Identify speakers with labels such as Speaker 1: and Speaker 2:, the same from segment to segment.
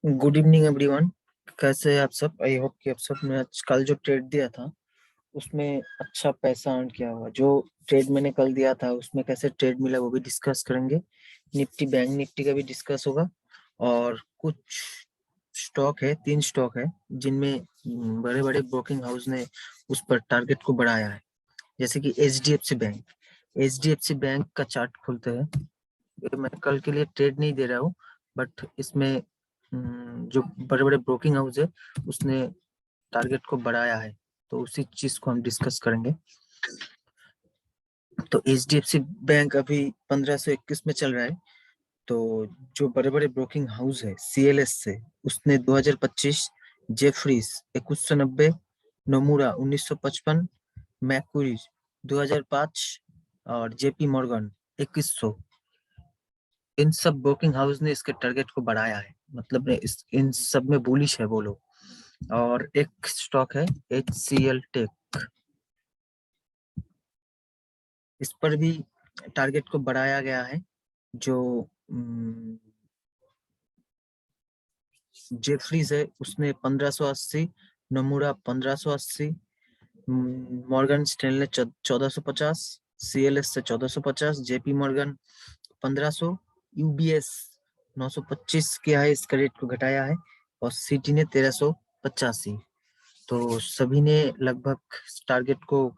Speaker 1: Good evening everyone. कैसे हैं आप सब? आई होप कि आप सब ने आज कल जो ट्रेड दिया था उसमें अच्छा पैसा अर्न किया हुआ। जो ट्रेड मैंने कल दिया था उसमें कैसे ट्रेड मिला वो भी डिस्कस करेंगे। निफ्टी बैंक निफ्टी का भी डिस्कस होगा। और कुछ स्टॉक है, 3 स्टॉक है जिनमें बड़े बड़े ब्रोकिंग हाउस ने उस पर टारगेट को बढ़ाया है। जैसे कि H D F C bank का चार्ट खोलते हैं। मैं कल के लिए ट्रेड नहीं दे रहा हूँ, बट इसमें जो बड़े बड़े ब्रोकिंग हाउस है उसने टारगेट को बढ़ाया है, तो उसी चीज को हम डिस्कस करेंगे। तो H D F C bank अभी 1521 में चल रहा है। तो जो बड़े बड़े ब्रोकिंग हाउस है CLS से, उसने 2025 जेफरीज 2190, नोमुरा 1955, मैक्विरी 2005 और जेपी मॉर्गन 2100, इन सब ब्रोकिंग हाउस ने इसके टारगेट को बढ़ाया है। मतलब इन सब में बुलिश है वो लोग। और एक स्टॉक है HCL टेक, इस पर भी टारगेट को बढ़ाया गया है। जो जेफरीज है उसने 1580, नोमुरा 1580, मॉर्गन स्टैनले 1450, CLS से 1450, जेपी मॉर्गन 1500, UBS 925 किया है, इसका रेट को घटाया है। और सिटी ने 1385। तो सभी ने लगभग टारगेट को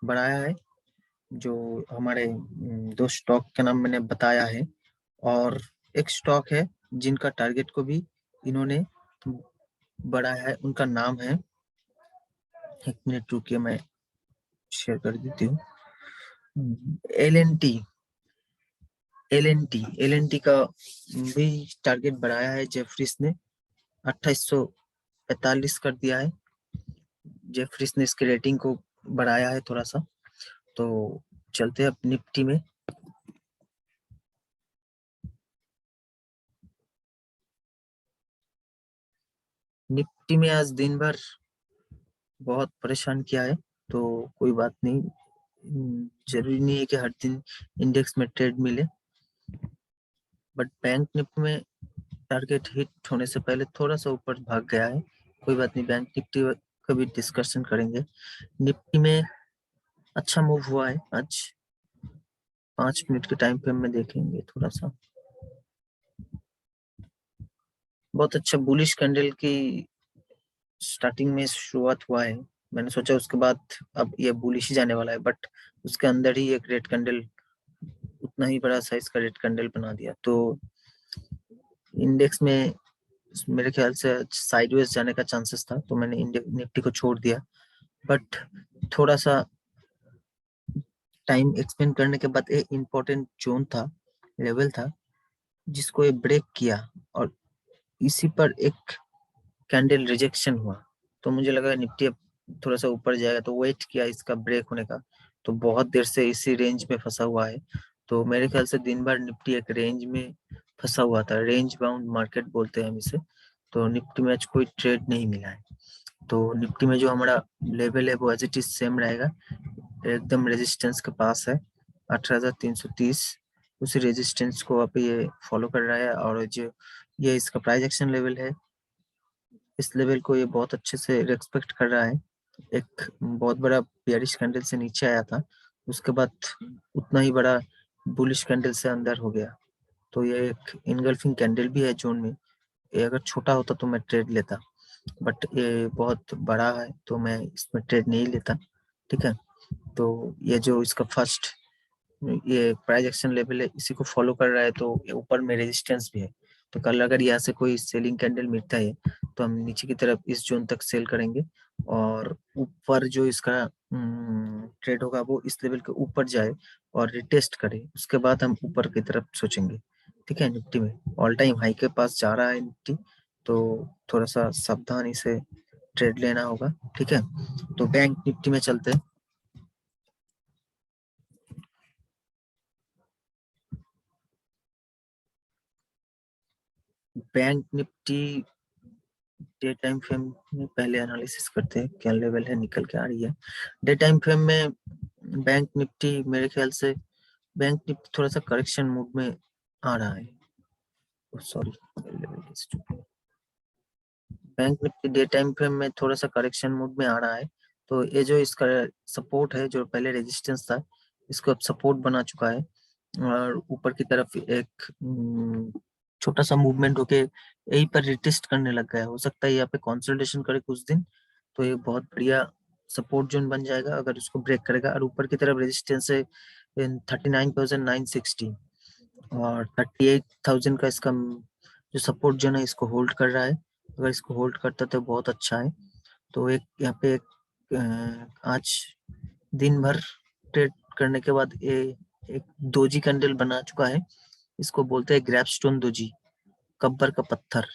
Speaker 1: बढ़ाया है। जो हमारे दो स्टॉक के नाम मैंने बताया है। और एक स्टॉक है जिनका टारगेट को भी इन्होंने बढ़ाया है, उनका नाम है, 1 मिनट रुकिए मैं शेयर कर देती हूँ। LNT LNT का भी टारगेट बढ़ाया है जेफरीस ने, 2845 कर दिया है। जेफरीस ने इसके रेटिंग को बढ़ाया है थोड़ा सा। तो चलते हैं अब निफ्टी में। निफ्टी में आज दिन भर बहुत परेशान किया है, तो कोई बात नहीं। जरूरी नहीं है कि हर दिन इंडेक्स में ट्रेड मिले, बट बैंक निफ्टी में टारगेट हिट होने से पहले थोड़ा सा ऊपर भाग गया है। कोई बात नहीं, बैंक निफ्टी का भी डिस्कशन करेंगे। निफ्टी में अच्छा मूव हुआ है आज। 5 मिनट के टाइम फ्रेम में देखेंगे थोड़ा सा, बहुत अच्छा बुलिश कैंडल की स्टार्टिंग में शुरुआत हुआ है। मैंने सोचा उसके बाद अब ये बुलिश ही जाने वाला है, बट उसके अंदर ही एक रेड कैंडल, उतना ही बड़ा साइज का रेड कैंडल बना दिया। तो इंडेक्स में मेरे ख्याल से साइडवेज जाने का चांसेस था, तो मैंने निफ्टी को छोड़ दिया। बट थोड़ा सा टाइम एक्सपेंड करने के बाद एक इम्पोर्टेंट जोन था, लेवल था, जिसको ये ब्रेक किया और इसी पर एक कैंडल रिजेक्शन हुआ। तो मुझे लगा निफ्टी अब थोड़ा सा ऊपर जाएगा, तो वेट किया इसका ब्रेक होने का। तो बहुत देर से इसी रेंज में फंसा हुआ है। तो मेरे ख्याल से दिन भर निफ्टी एक रेंज में फंसा हुआ था, रेंज बाउंड मार्केट बोलते हैं हम इसे। तो निफ्टी में आज कोई ट्रेड नहीं मिला है। तो निफ्टी में जो हमारा लेवल है वो एज इट इज सेम रहेगा, एकदम रेजिस्टेंस के पास है 18,330। उसी रेजिस्टेंस को अब ये फॉलो कर रहा है। और जो ये इसका प्राइस एक्शन लेवल है, इस लेवल को ये बहुत अच्छे से रेस्पेक्ट कर रहा है। एक बहुत बड़ा बेयरिश कैंडल से नीचे आया था, उसके बाद उतना ही बड़ा बुलिश कैंडल से अंदर हो गया। तो ये एक इनगल्फिंग कैंडल भी है जोन में। ये अगर छोटा होता तो मैं ट्रेड लेता, बट ये बहुत बड़ा है तो मैं इसमें ट्रेड नहीं लेता। ठीक है। तो ये जो इसका फर्स्ट ये प्राइस एक्शन लेवल है, इसी को फॉलो कर रहा है, तो ये ऊपर में रेजिस्टेंस भी है। तो कल अगर यहाँ से कोई सेलिंग कैंडल मिलता है तो हम नीचे की तरफ इस जोन तक सेल करेंगे। और ऊपर जो इसका ट्रेड होगा वो इस लेवल के ऊपर जाए और रिटेस्ट करे, उसके बाद हम ऊपर की तरफ सोचेंगे। ठीक है। निफ्टी में ऑल टाइम हाई के पास जा रहा है निफ्टी, तो थोड़ा सा सावधानी से ट्रेड लेना होगा। ठीक है। तो बैंक निफ्टी में चलते हैं। Bank Nifty day time frame में पहले एनालिसिस करते हैं, क्या लेवल है निकल के आ रही है। डे टाइम फ्रेम में बैंक निफ्टी मेरे ख्याल से बैंक निफ्टी थोड़ा सा करेक्शन मूड में आ रहा है। Sorry, bank Nifty day time frame में थोड़ा सा करेक्शन मूड में आ रहा है। तो ये जो इसका सपोर्ट है, जो पहले रेजिस्टेंस था, इसको अब सपोर्ट बना चुका है और ऊपर की तरफ एक छोटा सा मूवमेंट होके यहीं पर रिटेस्ट करने लग गया है। हो सकता है यहाँ पे कंसोलिडेशन करे कुछ दिन, तो ये बहुत बढ़िया सपोर्ट जोन बन जाएगा अगर उसको ब्रेक करेगा। और ऊपर की तरफ रेजिस्टेंस है 39,960 और 38,000 का इसका जो सपोर्ट जोन है, इसको होल्ड कर रहा है। अगर इसको होल्ड करता तो बहुत अच्छा है। तो एक यहाँ पे आज दिन भर ट्रेड करने के बाद ये एक दोजी कैंडल बना चुका है। इसको बोलते हैं ग्रैपस्टोन दोजी, कब्बर का पत्थर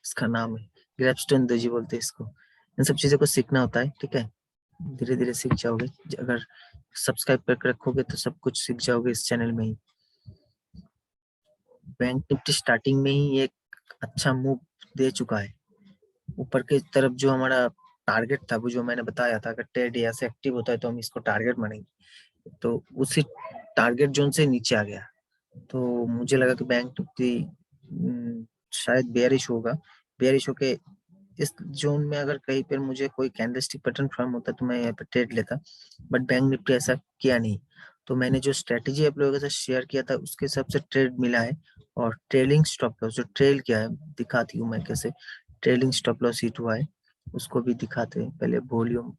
Speaker 1: इसका नाम है। ग्रैपस्टोन दोजी बोलते हैं इसको। इन सब चीजों को सीखना होता है, ठीक है। धीरे धीरे सीख जाओगे, अगर सब्सक्राइब करके रखोगे तो सब कुछ सीख जाओगे इस चैनल में ही। बैंक निफ्टी स्टार्टिंग में ही एक अच्छा मूव दे चुका है। ऊपर की तरफ जो हमारा टारगेट था, वो जो मैंने बताया था, अगर ट्रेड यहाँ से एक्टिव होता है तो हम इसको टारगेट मानेंगे, तो उसी टारगेट जोन से नीचे आ गया। तो मुझे लगा कि बैंक निफ्टी शायद बेयरिश होगा। बेयरिश होके इस जोन में अगर कहीं पर मुझे कोई कैंडलस्टिक पैटर्न फॉर्म होता तो मैं यहाँ पे ट्रेड लेता, बट बैंक निफ्टी ऐसा किया नहीं। तो मैंने जो स्ट्रेटेजी आप लोगों के साथ शेयर किया था उसके हिसाब से ट्रेड मिला है। और ट्रेलिंग स्टॉप लॉस जो ट्रेल किया है, दिखाती हूँ मैं कैसे ट्रेलिंग स्टॉप लॉस हिट हुआ है, उसको भी दिखाते हैं। पहले वॉल्यूम,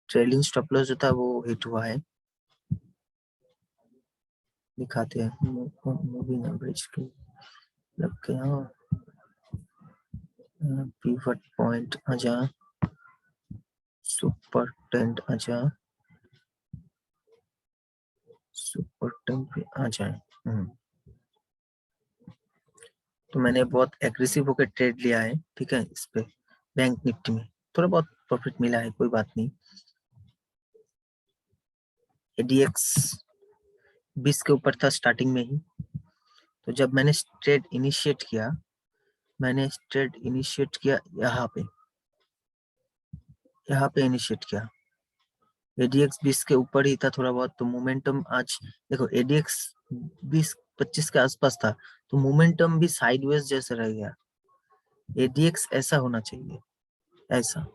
Speaker 1: ट्रेलिंग स्टॉप लॉस जो था वो हिट हुआ है, दिखाते हैं। मूविंग एवरेज के लग के, हाँ पिवट पॉइंट आ जा, सुपर टेंट आ जा, सुपर टेंट पे आ जाए। तो मैंने बहुत एग्रेसिव होकर ट्रेड लिया है, ठीक है। इस पे बैंक निफ्टी में थोड़ा बहुत प्रॉफिट मिला है, कोई बात नहीं। एडीएक्स 20 के ऊपर था स्टार्टिंग में ही। तो जब मैंने ट्रेड इनिशिएट किया, मैंने ट्रेड इनिशिएट किया यहाँ पे इनिशिएट किया। एडीएक्स 20 के ऊपर ही था थोड़ा बहुत, तो मोमेंटम आज देखो एडीएक्स 20-25 के आसपास था, तो मोमेंटम भी साइडवेज जैसे रह गया। एडीएक्स ऐसा होना चाहिए, ऐसा,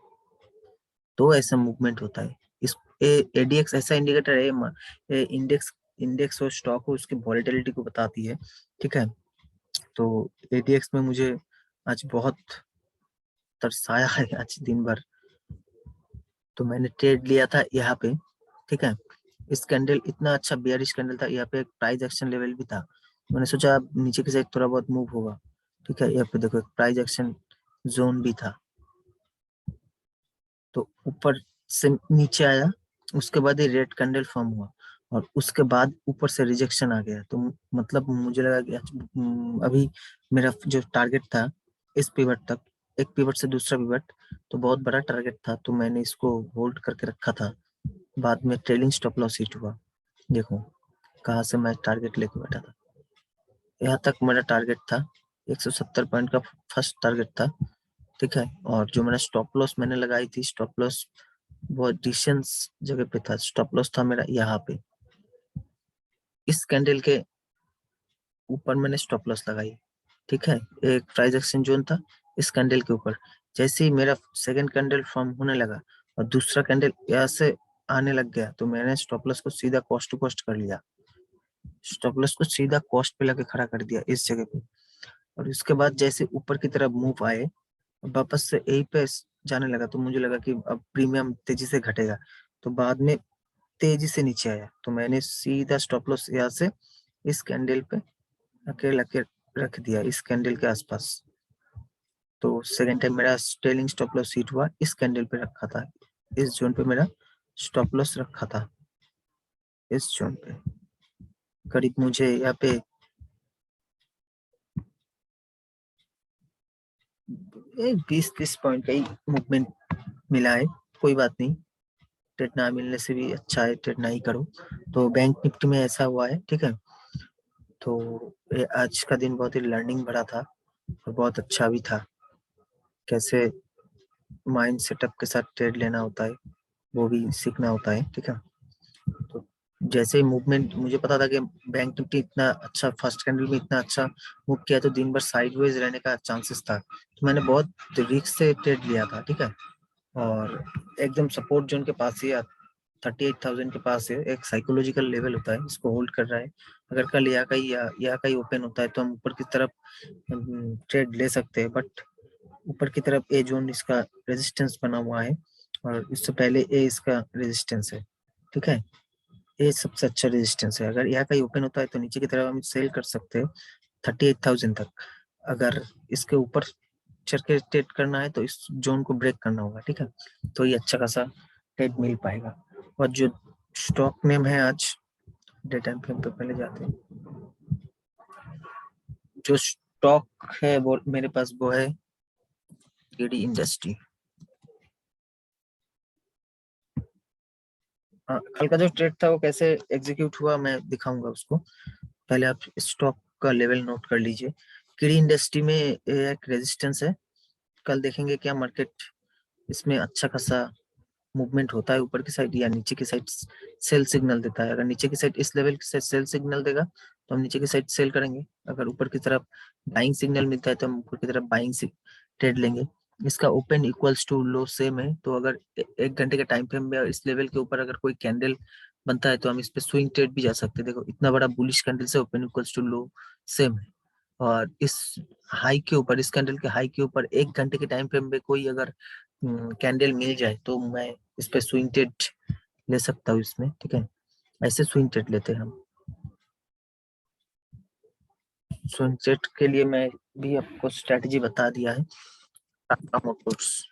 Speaker 1: तो ऐसा मूवमेंट होता है। इस एडीएक्स ऐसा इंडिकेटर है, इंडेक्स इंडेक्स और स्टॉक हो उसकी वॉलेटिलिटी को बताती है, ठीक है। तो एडीएक्स में मुझे आज बहुत तरसाया है आज दिन भर। तो मैंने ट्रेड लिया था यहाँ पे, ठीक है। इस कैंडल इतना अच्छा बेयरिश कैंडल था, यहाँ पे एक प्राइस एक्शन लेवल भी था। मैंने सोचा अब नीचे की साइड थोड़ा बहुत मूव होगा, ठीक है। यहाँ पे देखो एक प्राइस एक्शन जोन भी था, तो ऊपर से नीचे आया, उसके बाद ही रेड कैंडल फॉर्म हुआ और उसके बाद ऊपर से रिजेक्शन आ गया। तो मतलब मुझे लगा कि अभी मेरा जो टारगेट था इस पिवट तक, एक पिवट से दूसरा पिवट, तो बहुत बड़ा टारगेट था, तो मैंने इसको होल्ड करके रखा था। बाद में ट्रेलिंग स्टॉप लॉस हिट हुआ, देखो कहाँ से मैं टारगेट लेके बैठा था। यहाँ तक मेरा टारगेट था, 170 पॉइंट का फर्स्ट टारगेट था, ठीक है। और जो मेरा स्टॉप लॉस मैंने लगाई थी, स्टॉप लॉस बहुत डिस्टेंस जगह पे था। स्टॉप लॉस था मेरा यहाँ पे, इस कैंडल के ऊपर मैंने स्टॉप लॉस लगाई, ठीक है। एक प्राइस एक्शन जोन था इस कैंडल के ऊपर। जैसे ही मेरा सेकंड कैंडल फॉर्म होने लगा और दूसरा कैंडल यहाँ से आने लग गया, तो मैंने स्टॉप लॉस को सीधा कॉस्ट टू कॉस्ट कर लिया। स्टॉप लॉस को सीधा कॉस्ट पे लगे खड़ा कर दिया इस जगह पे। और उसके बाद जैसे ऊपर की तरफ मूव आए, वापस से यही पे जाने लगा, तो मुझे लगा कि अब प्रीमियम तेजी से घटेगा, तो बाद में तेजी से नीचे आया। तो मैंने सीधा स्टॉप लॉस यहाँ से इस कैंडल पे अकेले के रख दिया, इस कैंडल के आसपास। तो सेकेंड टाइम मेरा ट्रेलिंग स्टॉप लॉस हिट हुआ, इस कैंडल पे रखा था, इस जोन पे मेरा स्टॉप लॉस रखा था, इस जोन पे। करीब मुझे यहाँ पे 20-30 पॉइंट का ही मूवमेंट मिला है, कोई बात नहीं। ट्रेड ना मिलने से भी अच्छा है ट्रेड नहीं करो। तो बैंक निफ्टी में ऐसा हुआ है, ठीक है। तो ये आज का दिन बहुत ही लर्निंग भरा था और बहुत अच्छा भी था। कैसे माइंड सेटअप के साथ ट्रेड लेना होता है वो भी सीखना होता है, ठीक है। तो जैसे ही मूवमेंट मुझे पता था कि बैंक निफ्टी इतना अच्छा फर्स्ट कैंडल में इतना अच्छा मूव किया तो दिन भर साइडवेज रहने का चांसेस था, तो मैंने बहुत रिस्क से ट्रेड लिया था, ठीक है। और एकदम सपोर्ट जोन के पास ही 38,000 के पास है, एक साइकोलॉजिकल लेवल होता है, इसको होल्ड कर रहा है। अगर कल यहाँ कहीं ओपन होता है तो हम ऊपर की तरफ ट्रेड ले सकते हैं, बट ऊपर की तरफ ए जोन इसका रेजिस्टेंस बना हुआ है और इससे पहले ए इसका रेजिस्टेंस है, ठीक है। ये सबसे अच्छा रेजिस्टेंस है। अगर यहाँ कहीं ओपन होता है तो नीचे की तरफ हम सेल कर सकते हैं 38,000 तक। अगर इसके ऊपर चढ़ के ट्रेड करना है तो इस जोन को ब्रेक करना होगा, ठीक है, तो ये अच्छा खासा ट्रेड मिल पाएगा। और जो स्टॉक नेम है आज डे टाइम फ्रेम पे पहले जाते हैं, जो स्टॉक है वो मेरे पास वो है केडी इंडस्ट्री। कल का जो ट्रेड था वो कैसे एग्जीक्यूट हुआ मैं दिखाऊंगा उसको, पहले आप स्टॉक का लेवल नोट कर लीजिए। केडी इंडस्ट्री में एक रेजिस्टेंस है, कल देखेंगे क्या मार्केट इसमें अच्छा खासा मूवमेंट होता है ऊपर की साइड या नीचे की साइड सेल सिग्नल देता है। अगर नीचे की साइड इस लेवल से सेल सिग्नल देगा तो हम नीचे की साइड सेल करेंगे, अगर ऊपर की तरफ बाइंग सिग्नल मिलता है तो हम ऊपर की तरफ बाइंग से ट्रेड लेंगे। इसका open equals to low same है, तो अगर एक घंटे के टाइम फ्रेम में इस लेवल के ऊपर अगर कोई कैंडल बनता है तो हम इस पे स्विंग ट्रेड भी जा सकते हैं। देखो इतना बड़ा बुलिश कैंडल से open equals to low same है, और इस हाई के ऊपर इस कैंडल के हाई के ऊपर एक घंटे के टाइम फ्रेम में कोई अगर कैंडल मिल जाए तो मैं इस पे स्विंग ट्रेड ले सकता हूँ इसमें, ठीक है। ऐसे स्विंग ट्रेड लेते हैं हम। स्विंग ट्रेड के लिए मैं भी आपको स्ट्रेटजी बता दिया है। टाटा मोटर्स,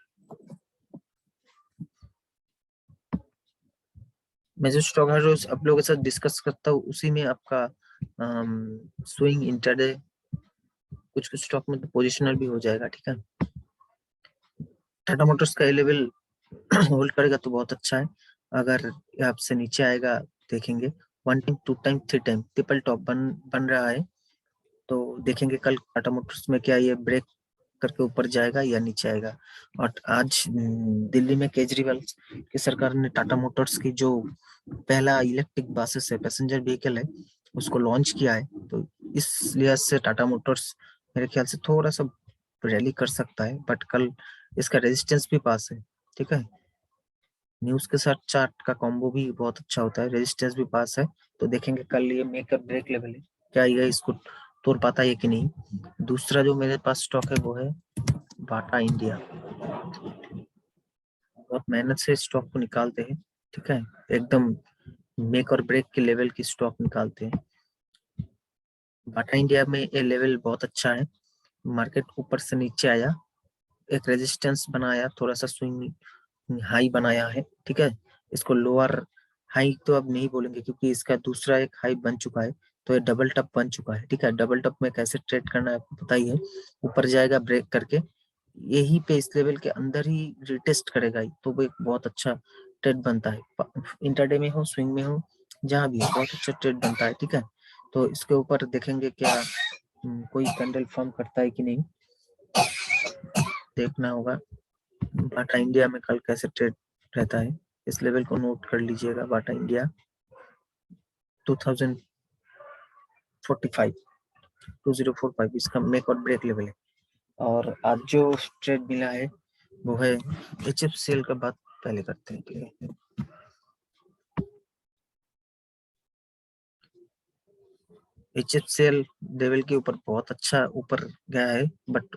Speaker 1: मैं जो स्टॉक है रोज आप लोगों के साथ डिस्कस करता हूँ उसी में आपका स्विंग इंटरडे कुछ कुछ स्टॉक में तो पोजिशनल भी हो जाएगा, ठीक है। टाटा मोटर्स का लेवल होल्ड करेगा तो बहुत अच्छा है। अगर आपसे नीचे आएगा देखेंगे 1 time 2 time 3 time triple top बन रहा है, तो देखेंगे कल टाटा मोटर्स में क्या ये ब्रेक करके ऊपर जाएगा या नीचे आएगा। और आज दिल्ली में केजरीवाल की सरकार ने टाटा मोटर्स की जो पहला इलेक्ट्रिक बसेस है पैसेंजर व्हीकल है उसको लॉन्च किया है, तो इस लिहाज से टाटा मोटर्स मेरे ख्याल से थोड़ा सा रैली कर सकता है, बट कल इसका रेजिस्टेंस भी पास है, ठीक है। न्यूज के साथ चार्ट का कॉम्बो भी बहुत अच्छा होता है, रेजिस्टेंस भी पास है, तो देखेंगे कल ये मेकअप ब्रेक लेवल है क्या ये इसको तोड़ पाता है कि नहीं। दूसरा जो मेरे पास स्टॉक है वो है बाटा इंडिया। बहुत मेहनत से स्टॉक को निकालते हैं, ठीक है, एकदम मेक और ब्रेक के लेवल की स्टॉक निकालते हैं। बाटा इंडिया में ये लेवल बहुत अच्छा है, मार्केट ऊपर से नीचे आया, एक रेजिस्टेंस बनाया, थोड़ा सा स्विंग हाई बनाया है, ठीक है। इसको लोअर हाई तो अब नहीं बोलेंगे क्योंकि इसका दूसरा एक हाई बन चुका है, तो ये डबल टप बन चुका है, ठीक है। डबल टप में कैसे ट्रेड करना है आपको पता ही है, ऊपर जाएगा ब्रेक करके यही पे इस लेवल के अंदर ही रिटेस्ट करेगा तो वो एक बहुत अच्छा ट्रेड बनता है। इंटरडे में हो स्विंग में हो जहां भी हो बहुत अच्छा ट्रेड बनता है, ठीक है। तो इसके ऊपर देखेंगे क्या कोई कैंडल फॉर्म करता है कि नहीं, देखना होगा। बाटा इंडिया में कल कैसे ट्रेड रहता है, इस लेवल को नोट कर लीजिएगा। बाटा इंडिया 2045 2045 इसका मेक और ब्रेक लेवल है। और आज जो ट्रेड मिला है वो है HFCL का बात पहले करते हैं, ठीक है। HFCL लेवल के ऊपर बहुत अच्छा ऊपर गया है, बट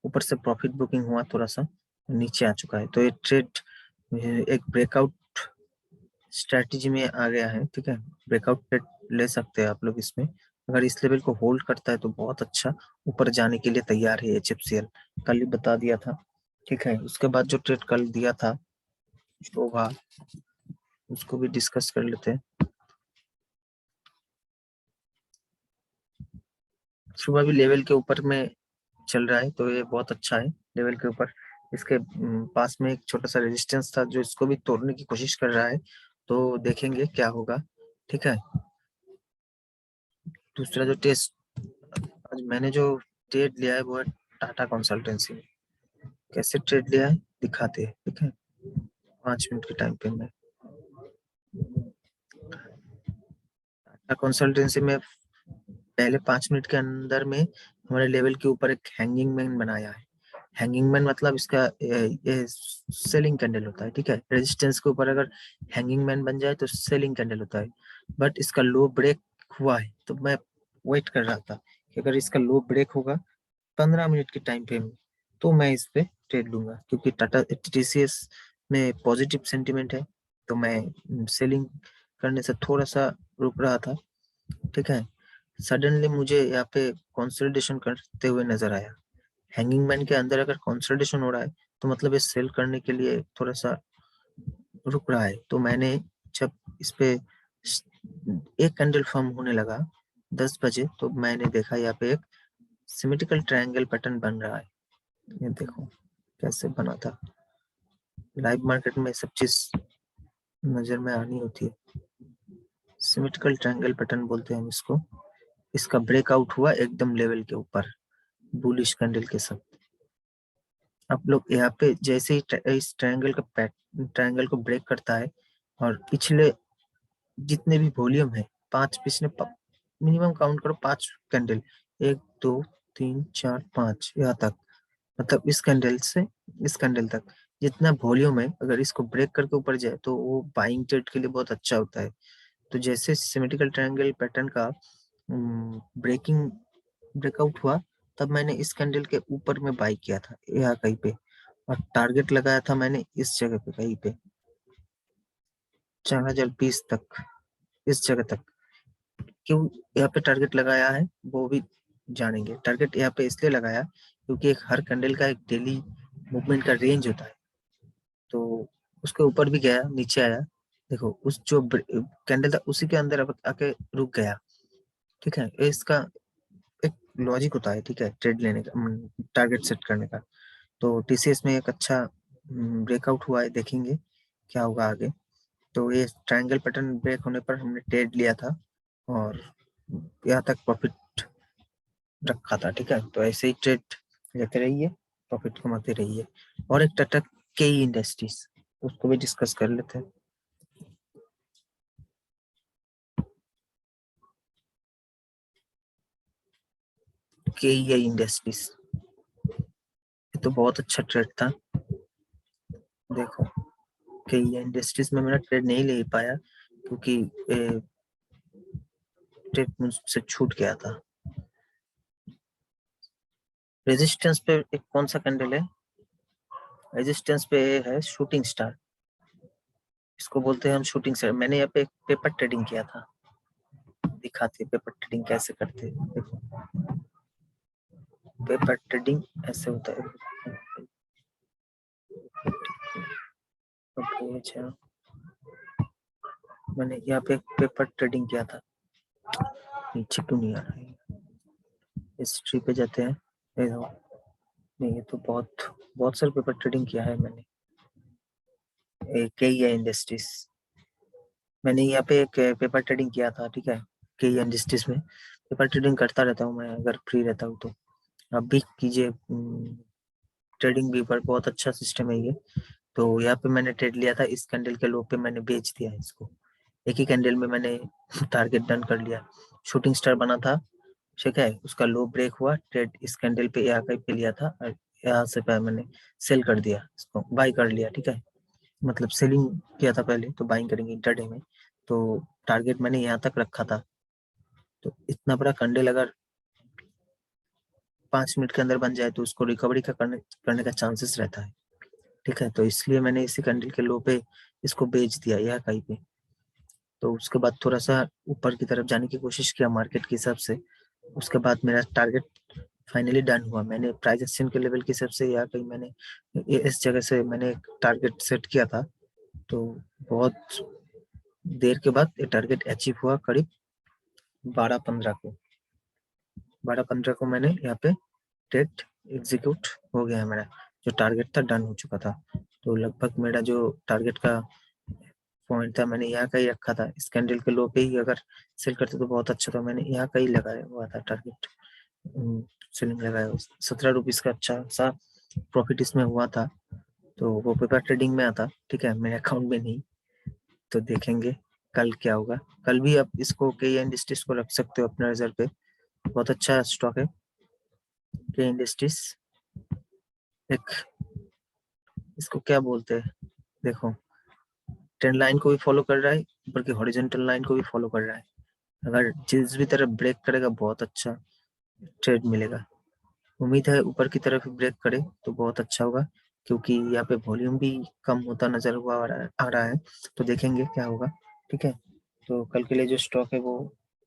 Speaker 1: ऊपर से प्रॉफिट बुकिंग हुआ थोड़ा सा नीचे आ चुका है, तो ये ट्रेड एक ब्रेकआउट स्ट्रेटजी में आ गया है, ठीक है। ब्रेकआउट ट्रेड ले सकते हैं आप लोग इसमें, अगर इस लेवल को होल्ड करता है तो बहुत अच्छा ऊपर जाने के लिए तैयार है HFCL, कल ही बता दिया था, ठीक है। उसके बाद जो ट्रेड कल दिया था शोभा उसको भी डिस्कस कर लेते हैं। सुबह भी लेवल के ऊपर में चल रहा है तो ये बहुत अच्छा है लेवल के ऊपर। इसके पास में एक छोटा सा रेजिस्टेंस था जो इसको भी तोड़ने की कोशिश कर रहा है, तो देखेंगे क्या होगा, ठीक है। दूसरा जो टेस्ट आज मैंने जो ट्रेड लिया है वो है टाटा कंसल्टेंसी में। कैसे ट्रेड लिया है दिखाते हैं, ठीक है, 5 मिनट के टाइम पे में। कंसल्टेंसी में पहले 5 मिनट के अंदर में हमारे लेवल के ऊपर एक हैंगिंग मैन बनाया है। हैंगिंग मैन मतलब इसका ये सेलिंग कैंडल होता है, ठीक है। रेजिस्टेंस के ऊपर अगर हैंगिंग मैन बन जाए तो सेलिंग कैंडल होता है। बट इसका लो ब्रेक हुआ है तो मैं वेट कर रहा था कि अगर इसका लो ब्रेक होगा 15 मिनट के टाइम फ्रेम में तो मैं इस पे ट्रेड लूंगा, क्योंकि टाटा टीसीएस में पॉजिटिव सेंटिमेंट है। तो मैं सेलिंग करने से थोड़ा सा रुक रहा था, ठीक है। सडनली मुझे यहाँ पे कंसोलिडेशन करते हुए नजर आया। हैंगिंग मैन के अंदर अगर कंसोलिडेशन हो रहा है तो मतलब ये सेल करने के लिए थोड़ा सा रुक रहा है। तो मैंने जब इस पे एक कैंडल फॉर्म होने लगा 10 बजे, तो मैंने देखा यहाँ पे एक सिमेट्रिकल ट्रायंगल पैटर्न बन रहा है। ये देखो कैसे बना था। लाइव मार्केट में सब चीज नजर में आनी होती है। सिमेट्रिकल ट्रायंगल पैटर्न बोलते हैं हम इसको। इसका ब्रेकआउट हुआ एकदम लेवल के ऊपर बुलिश कैंडल के साथ। आप लोग यहाँ पे जैसे ही इस ट्रायंगल को ब्रेक करता है और पिछले जितने भी वॉल्यूम है, पांच पिछले मिनिमम काउंट करो 5 कैंडल, 1 2 3 4 5 यहाँ तक, मतलब इस कैंडल से इस कैंडल तक जितना वॉल्यूम है, अगर इसको ब्रेक करके ऊपर जाए तो वो बाइंग ट्रेड के लिए बहुत अच्छा होता है। तो जैसे सिमेट्रिकल ट्रायंगल पैटर्न का ब्रेकआउट हुआ, तब मैंने इस कैंडल के ऊपर में बाई किया था यहाँ कहीं पे, और टारगेट लगाया था मैंने इस जगह पे कहीं पे 4020 तक, इस जगह तक। क्यों यहाँ पे टारगेट लगाया है वो भी जानेंगे। टारगेट यहाँ पे इसलिए लगाया क्योंकि एक हर कैंडल का एक डेली मूवमेंट का रेंज होता है। तो उसके ऊपर भी गया, नीचे आया, देखो उस जो कैंडल था उसी के अंदर अब आके रुक गया, ठीक है। इसका एक लॉजिक होता है, ठीक है, ट्रेड लेने का, टारगेट सेट करने का। तो टीसीएस में एक अच्छा ब्रेकआउट हुआ है, देखेंगे क्या होगा आगे। तो ये ट्रायंगल पैटर्न ब्रेक होने पर हमने ट्रेड लिया था और यहाँ तक प्रॉफिट रखा था, ठीक है। तो ऐसे ही ट्रेड लेते रहिए, प्रॉफिट कमाते रहिए। और एक टाटा के इंडस्ट्रीज, उसको भी डिस्कस कर लेते हैं। के इंडस्ट्रीज, ये तो बहुत अच्छा ट्रेड था। देखो के इंडस्ट्रीज में मेरा ट्रेड नहीं ले पाया क्योंकि ट्रेड मुझसे छूट गया था। रेजिस्टेंस पे एक कौन सा कैंडल है, रेजिस्टेंस पे है शूटिंग स्टार, इसको बोलते हैं हम शूटिंग स्टार। मैंने यहाँ पे एक पेपर ट्रेडिंग किया था, दिखाते पेपर ट्रेडिंग कैसे करते हैं। देखो पेपर ट्रेडिंग ऐसे होता है। ओके अच्छा, मैंने यहाँ पे एक पेपर ट्रेडिंग किया था। नीचे क्यों नहीं आ रहा है, हिस्ट्री पे जाते हैं। ये देखो, नहीं ये तो बहुत बहुत सारे पेपर ट्रेडिंग किया है मैंने। के इंडस्ट्रीज, मैंने यहाँ पे एक पेपर ट्रेडिंग किया था, ठीक है। के इंडस्ट्रीज में पेपर ट्रेडिंग करता रहता हूँ मैं, अगर फ्री रहता हूँ तो आप भी कीजिए। ट्रेडिंग भी पर बहुत अच्छा सिस्टम है ये। तो यहाँ पे मैंने ट्रेड लिया था, इस कैंडल के लो पे मैंने बेच दिया है इसको। एक ही कैंडल में मैंने टारगेट डन कर लिया। शूटिंग स्टार बना था, ठीक है, उसका लो ब्रेक हुआ, ट्रेड इस कैंडल पे यहाँ कहीं पे लिया था और यहाँ से मैंने सेल कर दिया, इसको बाई कर लिया, ठीक है। मतलब सेलिंग किया था पहले, तो बाइंग करेंगे इंटरडे में। तो टारगेट मैंने यहाँ तक रखा था। तो इतना बड़ा कैंडल अगर 5 मिनट के अंदर बन जाए तो उसको रिकवरी का करने का चांसेस रहता है, ठीक है। तो इसलिए मैंने इसी कैंडल के लो पे इसको बेच दिया यहाँ कहीं पे। तो उसके बाद थोड़ा सा ऊपर की तरफ जाने की कोशिश किया मार्केट के हिसाब से। उसके बाद मेरा टारगेट फाइनली डन हुआ। मैंने प्राइस एक्शन के लेवल के हिसाब से यहाँ कहीं मैंने इस जगह से मैंने एक टारगेट सेट किया था। तो बहुत देर के बाद ये टारगेट अचीव हुआ, करीब 12-15 को। 12-15 को मैंने यहाँ पे ट्रेड एग्जीक्यूट हो गया है मेरा, जो टारगेट था डन हो चुका था। तो लगभग मेरा जो टारगेट का पॉइंट था मैंने यहाँ का ही रखा था। इस कैंडल के लो पे ही अगर सेल करते तो बहुत अच्छा था। मैंने यहाँ का ही लगाया हुआ था टारगेट, सेलिंग लगाया। 17 रुपीज का अच्छा सा प्रॉफिट इसमें हुआ था। तो वो पेपर ट्रेडिंग में आता, ठीक है, मेरे अकाउंट में नहीं। तो देखेंगे कल क्या होगा। कल भी आप इसको के इंडस्ट्रीज को रख सकते हो अपने नजर पे, बहुत अच्छा स्टॉक है के इंडस्ट्रीज। एक इसको क्या बोलते हैं, देखो ट्रेंड लाइन को भी फॉलो कर रहा है, ऊपर की हॉरिजॉन्टल लाइन को भी फॉलो कर रहा है। अगर जिस भी तरफ ब्रेक करेगा बहुत अच्छा ट्रेड मिलेगा। उम्मीद है ऊपर की तरफ ब्रेक करे तो बहुत अच्छा होगा, क्योंकि यहाँ पे वॉल्यूम भी कम होता नजर हुआ आ रहा है। तो देखेंगे क्या होगा। ठीक है, तो कल के लिए जो स्टॉक है वो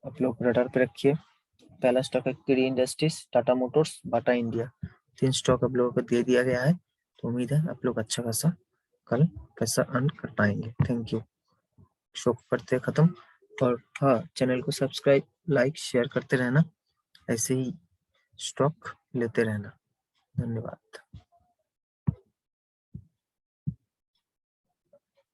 Speaker 1: आप लोग रडार पे रखिए। पहला स्टॉक है किरी industries, Tata Motors, Bata India. 3 stock आप लोगों को दे दिया गया है। तो उम्मीद है आप लोग अच्छा खासा कल पैसा अर्न कर पाएंगे। Thank you. शो करते हैं खत्म। और हाँ, चैनल को सब्सक्राइब, लाइक, शेयर करते रहना, ऐसे ही स्टॉक लेते रहना। धन्यवाद।